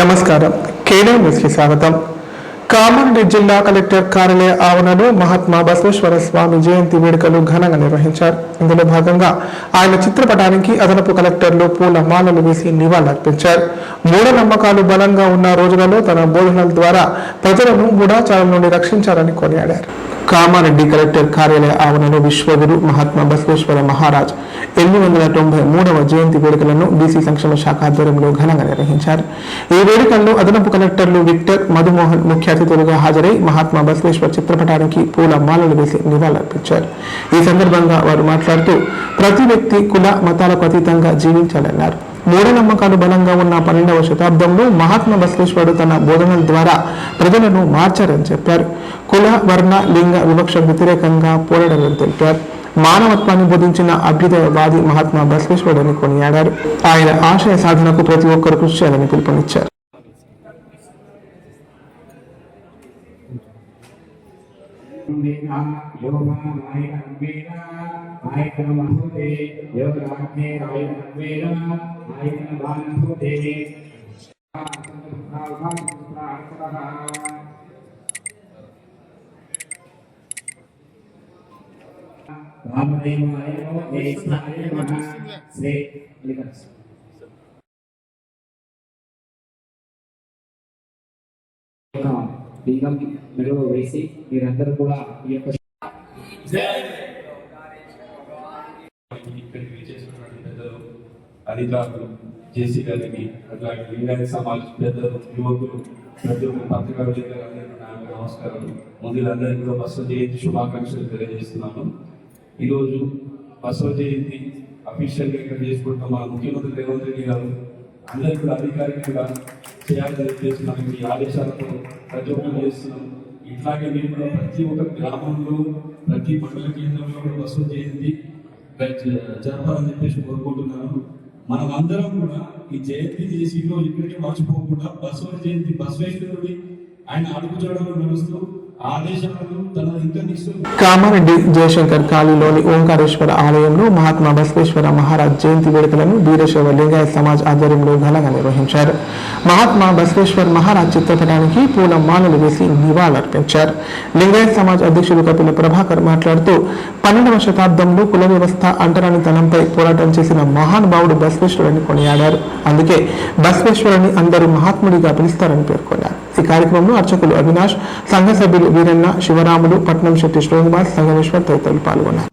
నమస్కారం. కేడే న్యూస్కి స్వాగతం. కామారెడ్డి జిల్లా కలెక్టర్ కార్యాలయ ఆవరణలో మహాత్మా బసవేశ్వర స్వామి జయంతి వేడుకలు ఘనంగా నిర్వహించారు. ఇందులో భాగంగా ఆయన చిత్రపటానికి అదనపు కలెక్టర్లు పూల మాలలు వేసి నివాళులర్పించారు. మూఢనమ్మకాలు బలంగా ఉన్న రోజులలో తన బోధనల ద్వారా ప్రజలను మూఢాచారం నుండి రక్షించారని కొనియాడారు. కామారెడ్డి కలెక్టర్ కార్యాలయ ఆవరణలో విశ్వగురు మహాత్మా బసవేశ్వర మహారాజ్ 893వ జయంతి వేడుకలను బీసీ సంక్షేమ శాఖ ఆధ్వర్యంలో ఘనంగా నిర్వహించారు. ఈ వేడుకల్లో అదనపు కలెక్టర్లు విక్టర్, మధుమోహన్ ముఖ్య అతిథులుగా హాజరై మహాత్మా బసవేశ్వర చిత్రపటానికి పూల మాలలు వేసి నివాళులర్పించారు. ఈ సందర్భంగా వారు మాట్లాడుతూ ప్రతి వ్యక్తి కుల మతాలకు అతీతంగా జీవించాలన్నారు. మూఢనమ్మకాలు బలంగా ఉన్న 12వ శతాబ్దంలో మహాత్మా బసవేశ్వరుడు తన బోధనల ద్వారా ప్రజలను మార్చారని చెప్పారు. కుల, వర్ణ, లింగ వివక్షకు వ్యతిరేకంగా పోరాడారని తెలిపారు. మానవత్వాన్ని బోధించిన అభ్యుదయవాది మహాత్మా బసవేశ్వరుడని కొనియాడారు. ఆయన ఆశయ సాధనకు ప్రతి ఒక్కరు కృషి చేయాలని పిలుపునిచ్చారు. లింగం మెడలో వేసి మీరందరూ కూడా ఈ యొక్క అధికారులు జేసీ గారికి అట్లాగే లింగాయత సమాజ పెద్దలు, యువకులు, ప్రజలు, పత్రికా విలేకరులందరికీ నమస్కారం. ముందులందరికీ కూడా బసవ జయంతి శుభాకాంక్షలు తెలియజేస్తున్నాను. ఈరోజు బసవ జయంతి అఫీషియల్గా ఇక్కడ చేసుకుంటాం. మన ముఖ్యమంత్రి రేవంత్ రెడ్డి గారు అందరికీ కూడా అధికారికంగా చేయాలని చేస్తున్నాం. ఈ ఆదేశాలతో ప్రతి ఒక్కరు చేస్తున్నాం. ఇట్లాగే మీరు కూడా ప్రతి ఒక్క గ్రామంలో, ప్రతి మండల కేంద్రంలో కూడా బసవ జయంతి జరపాలని చెప్పేసి కోరుకుంటున్నాను. మనం అందరం కూడా ఈ జయంతి చేసి ఈరోజు ఇక్కడికి మర్చిపోకుండా బసవ జయంతి బసవేశ్వరుడి ఆయన అడుగుజాడలో నడుస్తూ ఆదేశాలను తన ఇంకా కామారెడ్డి జయశంకర్ కాలనీలోని ఓంకారేశ్వర ఆలయంలో మహాత్మా బసవేశ్వర మహారాజ్ జయంతి వేడుకలను వీరశైవ లింగాయత సమాజ్ ఆధ్వర్యంలో ఘనంగా నిర్వహించారు. మహాత్మా బసవేశ్వర మహారాజ్ చిత్రపటానికి పూల మాలలు వేసి నివాళులర్పించారు. లింగాయత సమాజ్ అధ్యక్షుడు కపిల ప్రభాకర్ మాట్లాడుతూ 12వ శతాబ్దంలో కుల వ్యవస్థ అంటరానితనంపై పోరాటం చేసిన మహానుభావుడు బసవేశ్వరుని కొనియాడారు. అందుకే బసవేశ్వరుని అందరూ మహాత్ముడిగా పిలుస్తారని పేర్కొన్నారు. ఈ కార్యక్రమంలో అర్చకులు అవినాష్, సంఘ సభ్యులు వీరన్న, శివరాములు, పట్నం శెట్టి శ్రీనివాస్, సంగమేశ్వర్ తదితరులు పాల్గొన్నారు.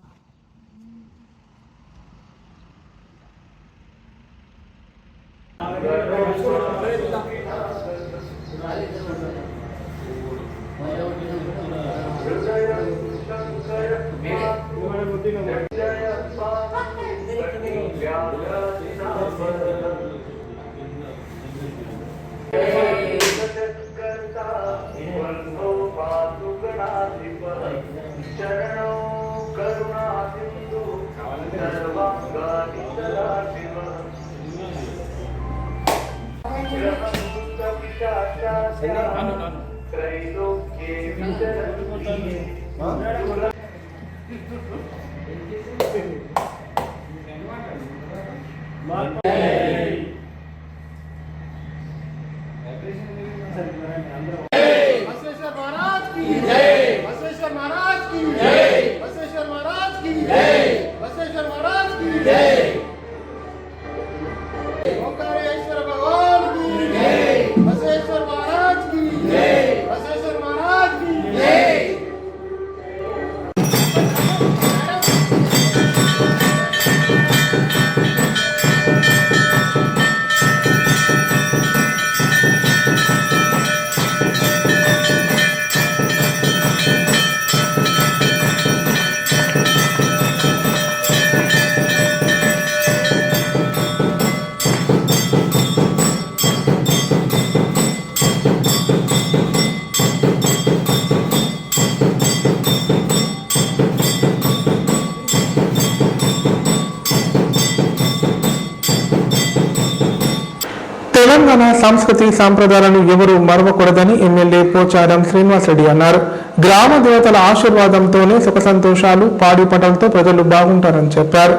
తెలంగాణ సంస్కృతి సాంప్రదాయాలను ఎవరూ మరవకూడదని ఎమ్మెల్యే పోచారం శ్రీనివాసరెడ్డి అన్నారు. గ్రామ దేవతల ఆశీర్వాదంతోనే సుఖ సంతోషాలు పాడి పంటలతో ప్రజలు బాగుంటారని చెప్పారు.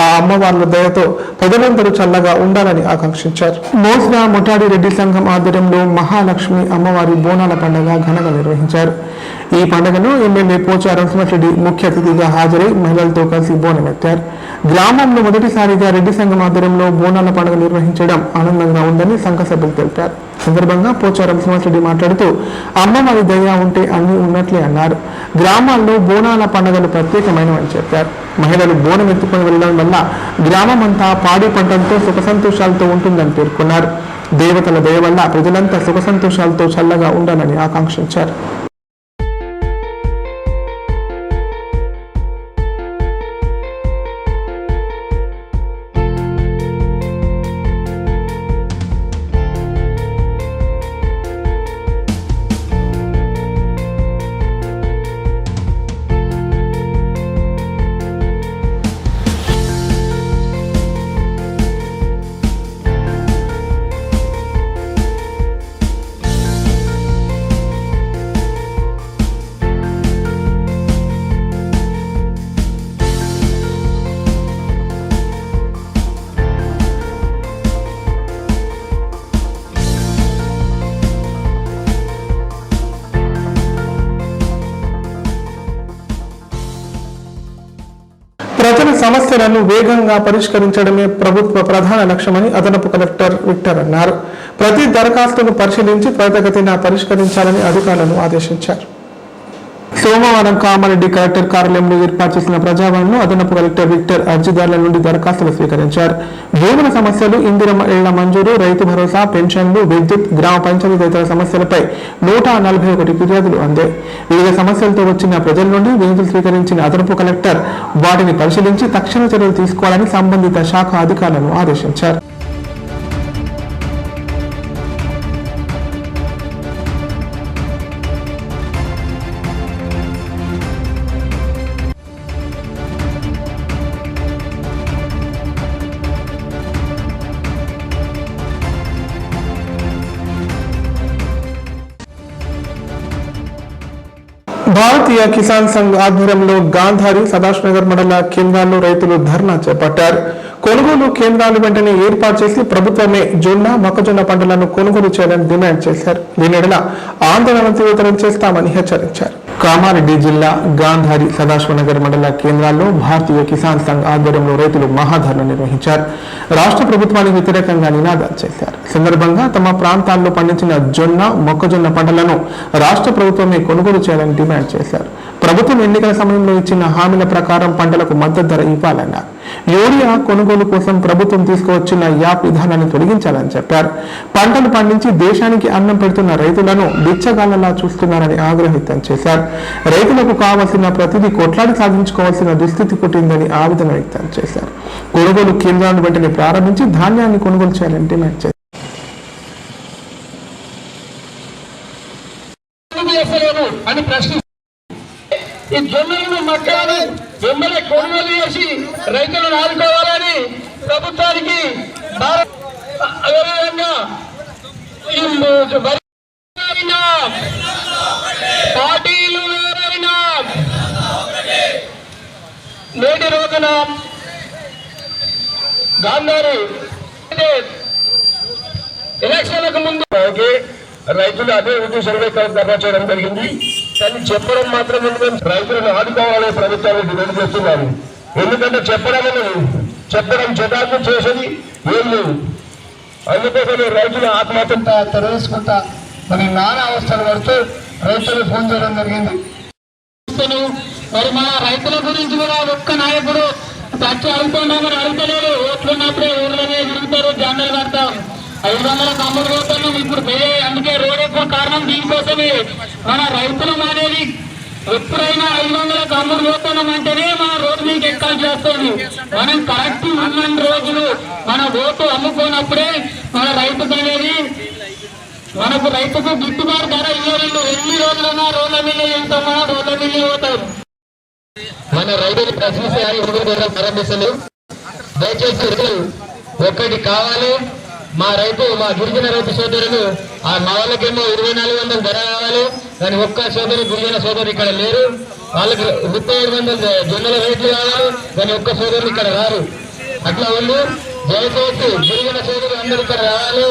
ఆ అమ్మవార్ల దయతో ప్రజలందరూ చల్లగా ఉండాలని ఆకాంక్షించారు. మోస్రా ముఠాడి రెడ్డి సంఘం ఆధ్వర్యంలో మహాలక్ష్మి అమ్మవారి బోనాల పండుగ ఘనంగా నిర్వహించారు. ఈ పండుగను ఎమ్మెల్యే పోచారం శ్రీనివాసరెడ్డి ముఖ్య అతిథిగా హాజరై మహిళలతో కలిసి బోనమెత్తారు. గ్రామంలో మొదటిసారిగా రెడ్డి సంఘం ఆధ్వర్యంలో బోనాల పండుగ నిర్వహించడం ఆనందంగా ఉందని సంఘ సభ్యులు తెలిపారు. సందర్భంగా పోచారం శ్రీనివాసరెడ్డి మాట్లాడుతూ అమ్మవారి దయ ఉంటే అన్ని ఉన్నట్లే అన్నారు. గ్రామాల్లో బోనాల పండుగలు ప్రత్యేకమైనవని చెప్పారు. మహిళలు బోనం ఎత్తుకొని వెళ్లడం వల్ల గ్రామం అంతా పాడి పంటలతో సుఖ సంతోషాలతో ఉంటుందని పేర్కొన్నారు. దేవతల దయ వల్ల ప్రజలంతా సుఖ సంతోషాలతో చల్లగా ఉండాలని ఆకాంక్షించారు. ప్రజల సమస్యలను వేగంగా పరిష్కరించడమే ప్రభుత్వ ప్రధాన లక్ష్యమని అదనపు కలెక్టర్ విక్టర్ అన్నారు. ప్రతి దరఖాస్తును పరిశీలించి త్వరితగతిన పరిష్కరించాలని అధికారులను ఆదేశించారు. సోమవారం కామారెడ్డి కలెక్టర్ కార్యాలయంలో ఏర్పాటు చేసిన ప్రజావాణిలో అదనపు కలెక్టర్ విక్టర్ అర్జీదారుల నుండి దరఖాస్తులు స్వీకరించారు. భూముల సమస్యలు, ఇందిరమ్మ ఇళ్ల మంజూరు, రైతు భరోసా, పెన్షన్లు, విద్యుత్, గ్రామ పంచాయతీ తదితర సమస్యలపై 141 ఫిర్యాదులు అందాయి. వివిధ సమస్యలతో వచ్చిన ప్రజల నుండి వినతులు స్వీకరించిన అదనపు కలెక్టర్ వాటిని పరిశీలించి తక్షణ చర్యలు తీసుకోవాలని సంబంధిత శాఖ అధికారులను ఆదేశించారు. భారతీయ కిసాన్ సంఘ్ ఆధ్వర్యంలో గాంధారి, సదాశివనగర్ మండల కేంద్రాల్లో రైతులు ధర్నా చేపట్టారు. కొనుగోలు కేంద్రాలు వెంటనే ఏర్పాటు చేసి ప్రభుత్వమే జొన్న, మొక్కజొన్న పంటలను కొనుగోలు చేయాలని డిమాండ్ చేశారు. దీని ఎడల ఆందోళన తీవ్రతరం చేస్తామని హెచ్చరించారు. కామారెడ్డి జిల్లా గాంధారి, సదాశివనగర్ మండల కేంద్రాల్లో భారతీయ కిసాన్ సంఘ్ ఆధ్వర్యంలో రైతులు మహాధర్నా నిర్వహించారు. రాష్ట్ర ప్రభుత్వానికి వ్యతిరేకంగా నినాదాలు చేశారు. సందర్భంగా తమ ప్రాంతాల్లో పండించిన జొన్న, మొక్కజొన్న పంటలను రాష్ట్ర ప్రభుత్వమే కొనుగోలు చేయాలని డిమాండ్ చేశారు. ప్రభుత్వం ఎన్నికల సమయంలో ఇచ్చిన హామీల ప్రకారం పంటలకు మద్దతు ధర ఇవ్వాలన్నారు. యూరియా కొనుగోలు కోసం ప్రభుత్వం తీసుకువచ్చిన యాప్ విధానాన్ని తొలగించాలని చెప్పారు. పంటలు పండించి దేశానికి అన్నం పెడుతున్న రైతులను బిచ్చగాళ్లలా చూస్తున్నారని ఆగ్రహం వ్యక్తం చేశారు. రైతులకు కావాల్సిన ప్రతిదీ కొట్లాడి సాధించుకోవాల్సిన దుస్థితి పుట్టిందని ఆవేదన వ్యక్తం చేశారు. కొనుగోలు కేంద్రాలను వెంటనే ప్రారంభించి ధాన్యాన్ని కొనుగోలు చేయాలని డిమాండ్ చేశారు. ఈ జొన్నలను, మక్కలను ఎమ్మెల్యే కొనుగోలు చేసి రైతులను ఆదుకోవాలని ప్రభుత్వానికి అదేవిధంగా పార్టీలు నేటి రోజున గాంధారి ఎలక్షన్లకు ముందు రైతులు అదే సర్వే ధర్నా చేయడం జరిగింది. కానీ చెప్పడం మాత్రం రైతులను ఆదుకోవాలని ప్రభుత్వాన్ని డిమాండ్ చేస్తున్నారు. ఎందుకంటే చెప్పడం చెటాకు చేసేది ఏం లేదు. అందుకోసమే రైతులు ఆత్మహత్య తెలుసుకుంటా మరి నానా అవస్థలు పడుతూ రైతులు ఫోన్ చేయడం జరిగింది. మరి మన రైతుల గురించి కూడా ఒక్క నాయకుడు చర్చ అడుగుతున్నా మరి అడుగుతలేడు. ఓట్లున్నప్పుడే ఊర్లోనే తిరుగుతారు, జెండాలు కడతారు. 500 కమ్ముడు పోతున్నాం ఇప్పుడు అందుకే రోడ్ ఎక్కువ కారణం దీనికోసమే. మన రైతులు అనేది ఎప్పుడైనా 500 కమ్ముడు పోతున్నాం అంటేనే మన రోడ్డు మీకు ఎక్కాల్సి వస్తుంది. మనం కరెక్ట్ ఉన్న రోజులు మన ఓటు అమ్ముకోనప్పుడే మన రైతుకు అనేది మనకు రైతుకు గిట్టుబాటు ధర ఇవ్వలేదు. ఎన్ని రోజులున్నా రోడ్ల మీద వెళ్తామా రోడ్ల మీద పోతారు. మన రైతులు ప్రశ్నించాలి ప్రారంభిస్తలేవు. దయచేసి ఒకటి కావాలి, మా గిరిజన రైతు సోదరులు మా వాళ్ళకేమో 2400 ధర కావాలి, కానీ ఒక్క గిరిజన సోదరు ఇక్కడ లేరు. వాళ్ళకి 3500 జొన్నల రేట్లు కావాలి, కానీ ఒక్క సోదరులు ఇక్కడ రారు. అట్లా ఉంది. దయచేసి గిరిజన సోదరులు అందరూ ఇక్కడ రావాలి.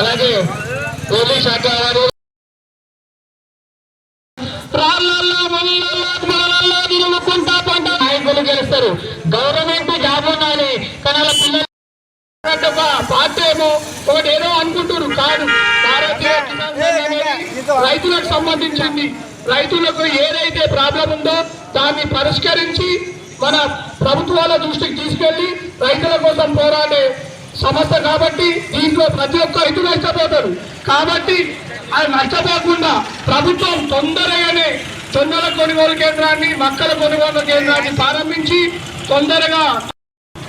అలాగే పోలీస్ శాఖ వారు నాయకులు గెలుస్తారు. గవర్నమెంట్ జాబ్ ఉండాలి, కానీ వాళ్ళ పిల్లలు పార్టీ ఏమో ఒకటి ఏదో అనుకుంటారు. కాదు, భారతీయ కిసాన్ సంఘ్ అనేది రైతులకు సంబంధించింది. రైతులకు ఏదైతే ప్రాబ్లం ఉందో దాన్ని పరిష్కరించి మన ప్రభుత్వాల దృష్టికి తీసుకెళ్లి రైతుల కోసం పోరాడే సంస్థ కాబట్టి దీంట్లో ప్రతి ఒక్క రైతు నష్టపోతారు. కాబట్టి అది నష్టపోకుండా ప్రభుత్వం తొందరగానే జొన్నల కొనుగోలు కేంద్రాన్ని, మక్కల కొనుగోలు కేంద్రాన్ని ప్రారంభించి తొందరగా,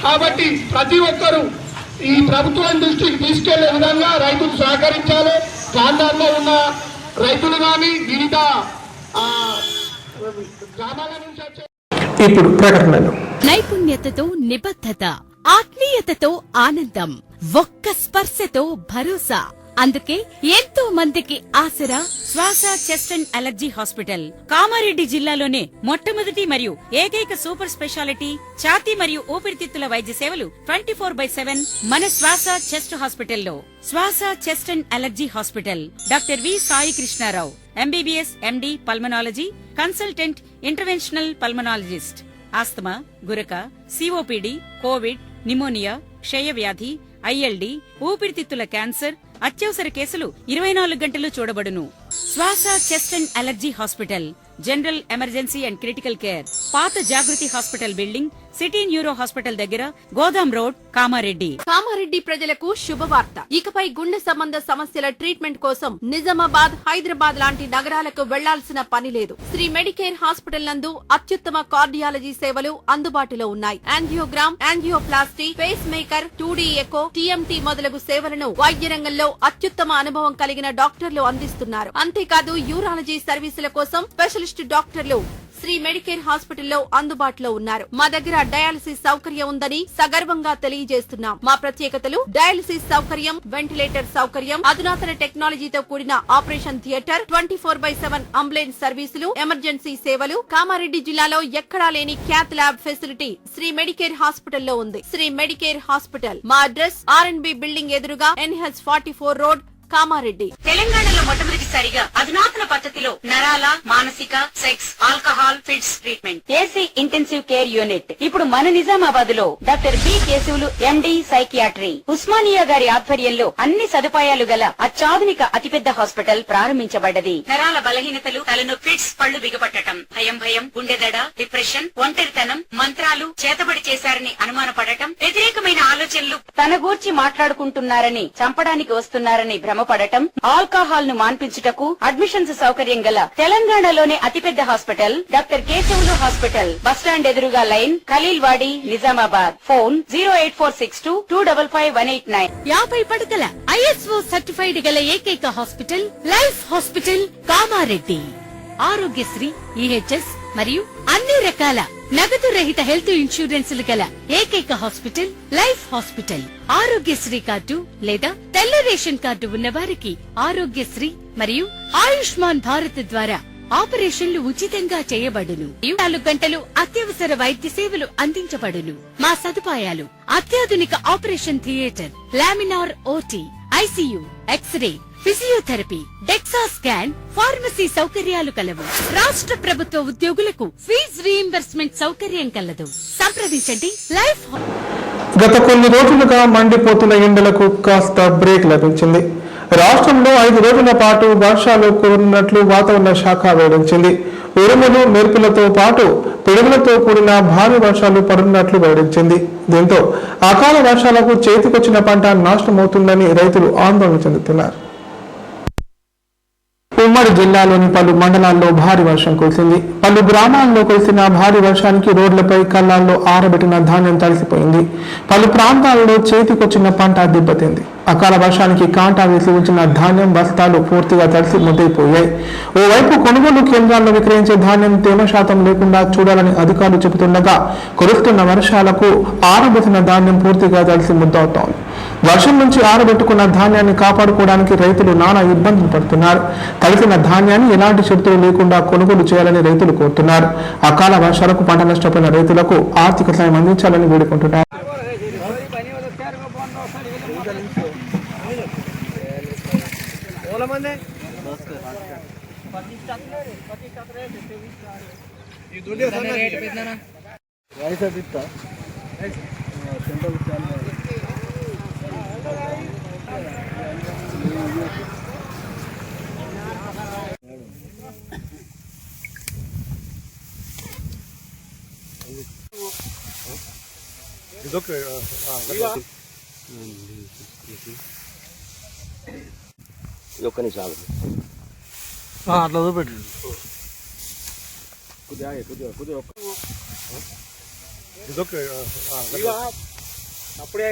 కాబట్టి ప్రతి ఒక్కరూ ఈ ప్రభుత్వం దృష్టికి తీసుకెళ్లే విధంగా రైతులు సహకరించాలి. ప్రాంతాల్లో ఉన్న రైతులు కానీ వివిధ గ్రామాల నుంచి వచ్చే ఇప్పుడు ప్రకటనలు. నైపుణ్యతతో నిబద్ధత, ఆత్మీయతతో ఆనందం, ఒక్క స్పర్శతో భరోసా. అందుకే ఎంతో మందికి ఆసరా శ్వాస chest and allergy hospital. Kamareddy జిల్లాలోనే మొట్టమొదటి మరియు ఏకైక సూపర్ స్పెషాలిటీ ఛాతీ మరియు ఊపిరితిత్తుల వైద్య సేవలు 24/7 మన శ్వాస చెస్ట్ హాస్పిటల్లో. Swasa chest and allergy hospital. Doctor V Sai Krishna Rao, MBBS MD pulmonology, consultant interventional pulmonologist. Asthma, గురక, సిఓపిడి, కోవిడ్, నిమోనియా, క్షయవ్యాధి, ఐఎల్డి, ఊపిరితిత్తుల క్యాన్సర్, అత్యవసర కేసులు 24 గంటలు చూడబడును. Swasa chest and allergy hospital. General emergency and critical care. పాత Jagruthi hospital building, city neuro hospital దగ్గర, Godam road, Kamareddy. Kamareddy ప్రజలకు శుభవార్త. ఇకపై గుండె సంబంధ సమస్యల ట్రీట్మెంట్ కోసం నిజామాబాద్, హైదరాబాద్ లాంటి నగరాలకు వెళ్లాల్సిన పని లేదు. శ్రీ మెడికేర్ హాస్పిటల్ నందు అత్యుత్తమ కార్డియాలజీ సేవలు అందుబాటులో ఉన్నాయి. Angiogram, angioplasty, pacemaker, 2D echo, TMT మొదలగు సేవలను వైద్య రంగంలో అత్యుత్తమ అనుభవం కలిగిన డాక్టర్లు అందిస్తున్నారు. అంతేకాదు యూరాలజీ సర్వీసుల కోసం స్పెషలిస్ట్ డాక్టర్లు శ్రీ మెడికేర్ హాస్పిటల్లో అందుబాటులో ఉన్నారు. మా దగ్గర డయాలసిస్ సౌకర్యం ఉందని సగర్వంగా తెలియజేస్తున్నాం. మా ప్రత్యేకతలు: డయాలసిస్ సౌకర్యం, వెంటిలేటర్ సౌకర్యం, అధునాతన టెక్నాలజీతో కూడిన ఆపరేషన్ థియేటర్, 24/7 అంబులెన్స్ సర్వీసులు, ఎమర్జెన్సీ సేవలు. కామారెడ్డి జిల్లాలో ఎక్కడా లేని cath lab facility Shri Medicare హాస్పిటల్లో ఉంది. Shri Medicare hospital. మా అడ్రస్ ఆర్ఎన్బి బిల్డింగ్ ఎదురుగా, NH 44 రోడ్, కామారెడ్డి. తెలంగాణలో మొట్టమొదటిసారిగా అధునాతన పద్ధతిలో నరాల, మానసిక, sex, alcohol fits treatment, AC intensive care unit ఇప్పుడు మన నిజామాబాద్ లో doctor B Keshavulu MD psychiatry, Osmania గారి ఆధ్వర్యంలో అన్ని సదుపాయాలు గల అత్యాధునిక అతిపెద్ద హాస్పిటల్ ప్రారంభించబడ్డది. నరాల బలహీనతలు, తలనొప్పి, ఫిట్స్, పళ్లు బిగపట్టడం, భయం, గుండెదడ, డిప్రెషన్, ఒంటరితనం, మంత్రాలు చేతబడి చేశారని అనుమానపడటం, వ్యతిరేకమైన ఆలోచనలు, తన గూర్చి మాట్లాడుకుంటున్నారని, చంపడానికి వస్తున్నారని భ్రమపడటం, ఆల్కహాల్ ను మాన్పించుటకు అడ్మిషన్స్ సౌకర్యం గల తెలంగాణలోనే అతిపెద్ద hospital doctor Keshavulu hospital. Bus stand ఎదురుగా లైన్, ఖలీల్వాడి, నిజామాబాద్. ఫోన్ 08462255189. 50 పడకల ISO సర్టిఫైడ్ గల ఏకైక hospital life hospital, Kamareddy. Aarogyasri, EHS మరియు అన్ని రకాల నగదు రహిత హెల్త్ ఇన్సూరెన్సులు గల ఏకైక hospital life hospital. Aarogyasri card లేదా తెల్ల రేషన్ కార్డు ఉన్న వారికి ఆరోగ్యశ్రీ మరియు ఆయుష్మాన్ భారత్ ద్వారా ఆపరేషన్లు ఉచితంగా చేయబడును. 24 గంటలు అత్యవసర వైద్య సేవలు అందించబడును. మా సదుపాయాలు: అత్యాధునిక operation theatre, laminar OT, ICU, x ray, physiotherapy, DEXA scan, pharmacy సౌకర్యాలు కలవు. రాష్ట్ర ప్రభుత్వ ఉద్యోగులకు ఫీజు రీయింబర్స్మెంట్ సౌకర్యం కలదు. సంప్రదించండి. లైఫ్. గత కొన్ని రోజులుగా మండిపోతున్న ఎండలకు కాస్త బ్రేక్ లభించింది. రాష్ట్రంలో 5 రోజుల పాటు వర్షాలు కురున్నట్లు వాతావరణ శాఖ వెల్లడించింది. ఉరుములు, మెరుపులతో పాటు పిడుగులతో కూడిన భారీ వర్షాలు పడుతున్నట్లు వెల్లడించింది. దీంతో అకాల వర్షాలకు చేతికొచ్చిన పంట నాశనమవుతుందని రైతులు ఆందోళన చెందుతున్నారు. ఉమ్మడి జిల్లాలోని పలు మండలాల్లో భారీ వర్షం కురిసింది. పలు గ్రామాల్లో కురిసిన భారీ వర్షానికి రోడ్లపై, కళ్ళాల్లో ఆరబెట్టిన ధాన్యం తడిసిపోయింది. పలు ప్రాంతాల్లో చేతికొచ్చిన పంట దెబ్బతింది. అకాల వర్షానికి కాంటా వేసి ఉంచిన ధాన్యం బస్తాలు పూర్తిగా తడిసి ముద్దైపోయాయి. ఓవైపు కొనుగోలు కేంద్రాల్లో విక్రయించే ధాన్యం తేమ శాతం లేకుండా చూడాలని అధికారులు చెబుతుండగా కురుస్తున్న వర్షాలకు ఆరబెట్టిన ధాన్యం పూర్తిగా తడిసి ముద్దవుతోంది. వర్షం నుంచి ఆరబెట్టుకున్న ధాన్యాన్ని కాపాడుకోవడానికి రైతులు నానా ఇబ్బందులు పడుతున్నారు. తడిసిన ధాన్యాన్ని ఎలాంటి షరతులు లేకుండా కొనుగోలు చేయాలని రైతులు కోరుతున్నారు. అకాల వర్షాలకు పంట నష్టపోయిన రైతులకు ఆర్థిక సాయం అందించాలని వేడుకుంటున్నారు. అట్లా చూపెట్టు అప్పుడే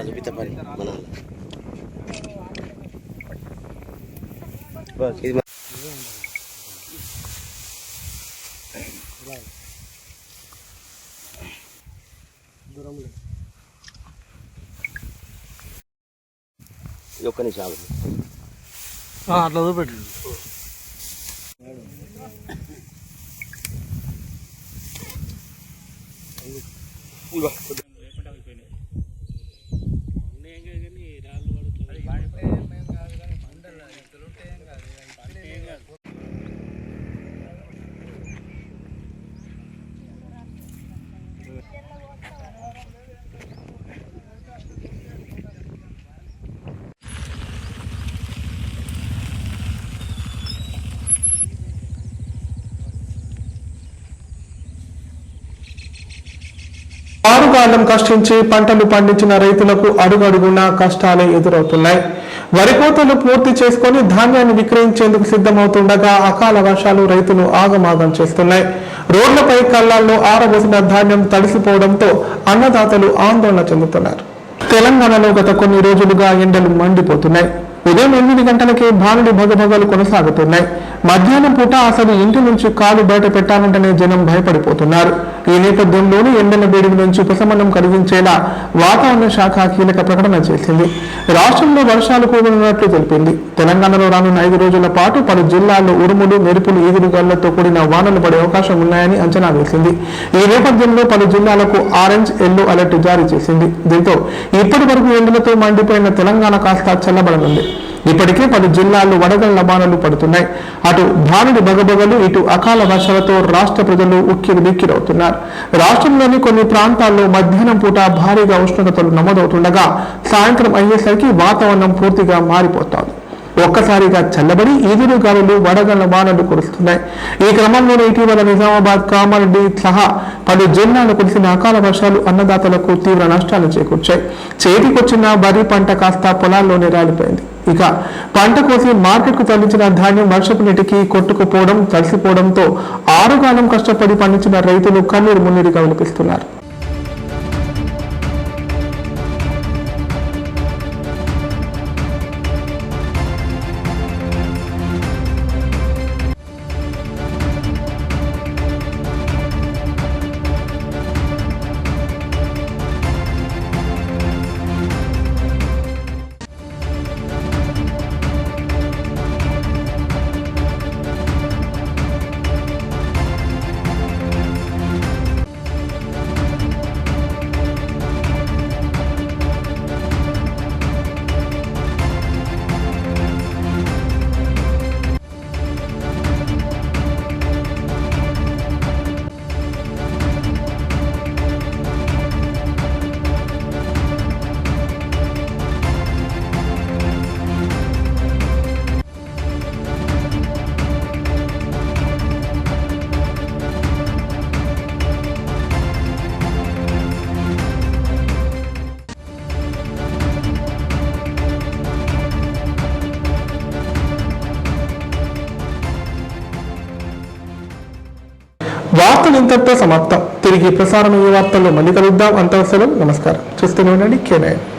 చూపిస్తా పని మన ఇది ఒక్క నిమిషం అట్లా చూపెట్టు ఆరుగాలం కష్టించి పంటలు పండించిన రైతులకు అడుగడుగునా కష్టాలే ఎదురవుతున్నాయి. వరి కోతలు పూర్తి చేసుకుని ధాన్యాన్ని విక్రయించేందుకు సిద్ధమవుతుండగా అకాల వర్షాలు రైతులు ఆగమాగం చేస్తున్నాయి. రోడ్లపై కళ్ళాల్లో ఆరబోసిన ధాన్యం తడిసిపోవడంతో అన్నదాతలు ఆందోళన చెందుతున్నారు. తెలంగాణలో గత కొన్ని రోజులుగా ఎండలు మండిపోతున్నాయి. ఉదయం 8 గంటలకే భానుడి భగభగలు కొనసాగుతున్నాయి. మధ్యాహ్నం పూట అసలు ఇంటి నుంచి కాలు బయట పెట్టాలంటేనే జనం భయపడిపోతున్నారు. ఈ నేపథ్యంలోనే ఎండల వేడి నుంచి ఉపశమనం కలిగించేలా వాతావరణ శాఖ కీలక ప్రకటన చేసింది. రాష్ట్రంలో వర్షాలు కురవనున్నట్లు తెలిపింది. తెలంగాణలో రానున్న 5 రోజుల పాటు పలు జిల్లాల్లో ఉరుములు, మెరుపులు, ఈదురుగాలులతో కూడిన వానలు పడే అవకాశం ఉన్నాయని అంచనా వేసింది. ఈ నేపథ్యంలో పలు జిల్లాలకు ఆరెంజ్, ఎల్లో అలర్ట్ జారీ చేసింది. దీంతో ఇప్పటి వరకు ఎండలతో మండిపోయిన తెలంగాణ కాస్త చల్లబడనుంది. ఇప్పటికే పలు జిల్లాల్లో వడగళ్ల వానలు పడుతున్నాయి. అటు భానుడి బగబగలు, ఇటు అకాల వర్షాలతో రాష్ట్ర ప్రజలు ఉక్కిరిబిక్కిరవుతున్నారు. రాష్ట్రంలోని కొన్ని ప్రాంతాల్లో మధ్యాహ్నం పూట భారీగా ఉష్ణోగ్రతలు నమోదవుతుండగా సాయంత్రం అయ్యేసరికి వాతావరణం పూర్తిగా మారిపోతోంది. ఒక్కసారిగా చల్లబడి ఈదురు గాలులు, వడగళ్ల వానలు కురుస్తున్నాయి. ఈ క్రమంలోనే ఇటీవల నిజామాబాద్, కామారెడ్డి సహా పలు జిల్లాలు కురిసిన అకాల వర్షాలు అన్నదాతలకు తీవ్ర నష్టాలు చేకూర్చాయి. చేతికొచ్చిన వరి పంట కాస్త పొలాల్లోనే రాలిపోయింది. ఇక పంట కోసి మార్కెట్కు తరలించిన ధాన్యం వర్షపు నీటికి కొట్టుకుపోవడం, తడిసిపోవడంతో ఆరుగాలం కష్టపడి పండించిన రైతులు కన్నీరు మున్నీరుగా వినిపిస్తున్నారు. వార్తలు ఇంతటితో సమాప్తం. తిరిగి ప్రసారం ఈ వార్తల్లో మళ్ళీ కలుద్దాం. అంతవరకు నమస్కారం. చూస్తూనే ఉండండి K9.